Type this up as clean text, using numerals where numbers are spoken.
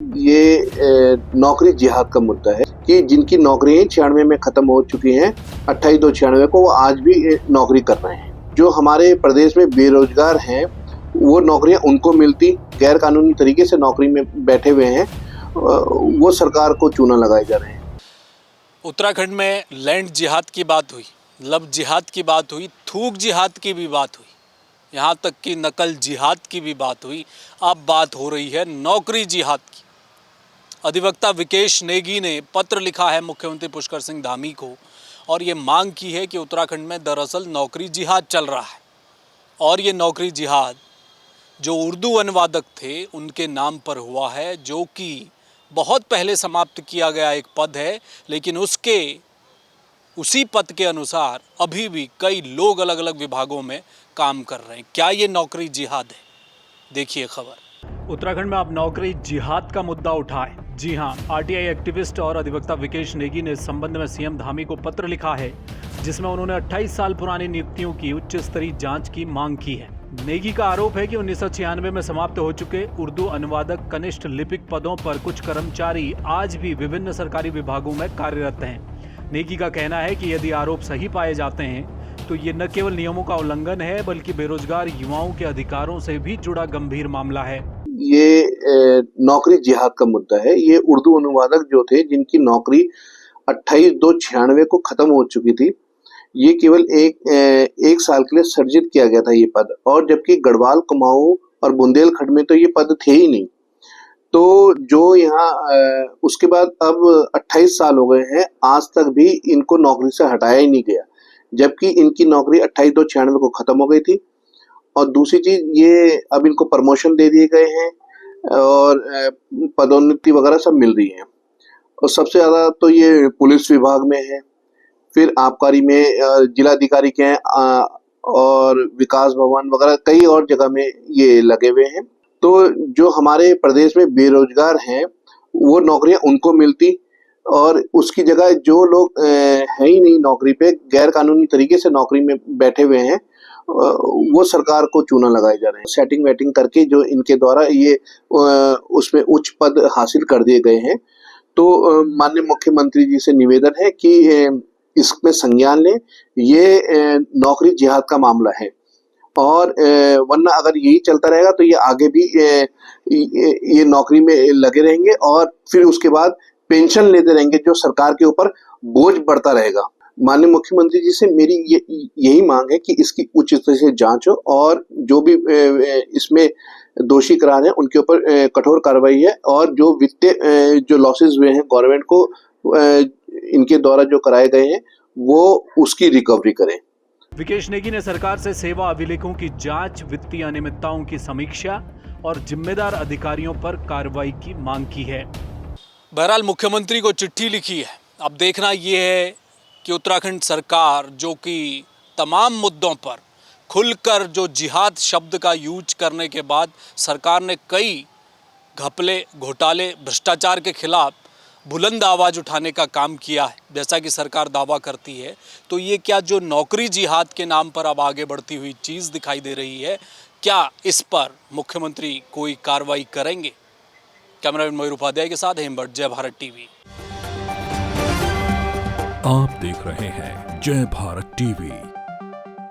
ये नौकरी जिहाद का मुद्दा है कि जिनकी नौकरियां 96 में खत्म हो चुकी हैं, 28/2/96 को वो आज भी नौकरी कर रहे हैं। जो हमारे प्रदेश में बेरोजगार हैं, वो नौकरियां उनको मिलती, गैर कानूनी तरीके से नौकरी में बैठे हुए हैं, वो सरकार को चूना लगाए जा रहे हैं। उत्तराखंड में लैंड जिहाद की बात हुई, लब जिहाद की बात हुई, थूक जिहाद की भी बात हुई, यहाँ तक कि नकल जिहाद की भी बात हुई। अब बात हो रही है नौकरी जिहाद की। अधिवक्ता विकेश नेगी ने पत्र लिखा है मुख्यमंत्री पुष्कर सिंह धामी को और ये मांग की है कि उत्तराखंड में दरअसल नौकरी जिहाद चल रहा है और ये नौकरी जिहाद जो उर्दू अनुवादक थे उनके नाम पर हुआ है, जो कि बहुत पहले समाप्त किया गया एक पद है, लेकिन उसी पद के अनुसार अभी भी कई लोग अलग अलग विभागों में काम कर रहे हैं। क्या ये नौकरी जिहाद है? देखिए खबर। उत्तराखंड में अब नौकरी जिहाद का मुद्दा उठा है। जी हां, आरटीआई एक्टिविस्ट और अधिवक्ता विकेश नेगी ने इस संबंध में सीएम धामी को पत्र लिखा है, जिसमें उन्होंने 28 साल पुरानी नियुक्तियों की उच्च स्तरीय जांच की मांग की है। नेगी का आरोप है कि 1996 में समाप्त हो चुके उर्दू अनुवादक कनिष्ठ लिपिक पदों पर कुछ कर्मचारी आज भी विभिन्न सरकारी विभागों में कार्यरत हैं। नेगी का कहना है कि यदि आरोप सही पाए जाते हैं तो ये न केवल नियमों का उल्लंघन है, बल्कि बेरोजगार युवाओं के अधिकारों से भी जुड़ा गंभीर मामला है। ये नौकरी जिहाद का मुद्दा है। ये उर्दू अनुवादक जो थे, जिनकी नौकरी 28/2/96 को खत्म हो चुकी थी, ये केवल एक साल के लिए सर्जित किया गया था ये पद, और जबकि गढ़वाल, कुमाऊं और बुंदेलखंड में तो ये पद थे ही नहीं। तो जो यहाँ उसके बाद अब 28 साल हो गए हैं, आज तक भी इनको नौकरी से हटाया ही नहीं गया, जबकि इनकी नौकरी 28/2/96 को खत्म हो गई थी। और दूसरी चीज, ये अब इनको प्रमोशन दे दिए गए हैं और पदोन्नति वगैरह सब मिल रही है। और सबसे ज्यादा तो ये पुलिस विभाग में है, फिर आबकारी में जिलाधिकारी के हैं, और विकास भवन वगैरह कई और जगह में ये लगे हुए हैं। तो जो हमारे प्रदेश में बेरोजगार हैं, वो नौकरियां उनको मिलती, और उसकी जगह जो लोग है ही नहीं नौकरी पे, गैर कानूनी तरीके से नौकरी में बैठे हुए हैं, वो सरकार को चूना लगाए जा रहे हैं। सेटिंग वेटिंग करके जो इनके द्वारा ये उसमें उच्च पद हासिल कर दिए गए हैं। तो माननीय मुख्यमंत्री जी से निवेदन है कि इसमें संज्ञान लें। ये नौकरी जिहाद का मामला है, और वरना अगर यही चलता रहेगा तो ये आगे भी ये नौकरी में लगे रहेंगे, और फिर उसके बाद पेंशन लेते रहेंगे, जो सरकार के ऊपर बोझ बढ़ता रहेगा। माननीय मुख्यमंत्री जी से मेरी यही मांग है कि इसकी उच्च स्तर से जांच हो, और जो भी इसमें दोषी करार हैं उनके ऊपर कठोर कार्रवाई है, और जो वित्तीय जो लॉसेस हुए हैं गवर्नमेंट को इनके द्वारा जो कराए गए हैं, वो उसकी रिकवरी करें। विकेश नेगी ने सरकार से सेवा अभिलेखों की जांच, वित्तीय अनियमितताओं की समीक्षा और जिम्मेदार अधिकारियों पर कार्रवाई की मांग की है। बहरहाल मुख्यमंत्री को चिट्ठी लिखी है। अब देखना यह है कि उत्तराखंड सरकार, जो कि तमाम मुद्दों पर खुलकर जो जिहाद शब्द का यूज करने के बाद सरकार ने कई घपले, घोटाले, भ्रष्टाचार के खिलाफ बुलंद आवाज़ उठाने का काम किया है, जैसा कि सरकार दावा करती है, तो ये क्या जो नौकरी जिहाद के नाम पर अब आगे बढ़ती हुई चीज़ दिखाई दे रही है, क्या इस पर मुख्यमंत्री कोई कार्रवाई करेंगे? कैमरामैन मयूर उपाध्याय के साथ हेमभट्ट, जय भारत टीवी। आप देख रहे हैं जय भारत टीवी।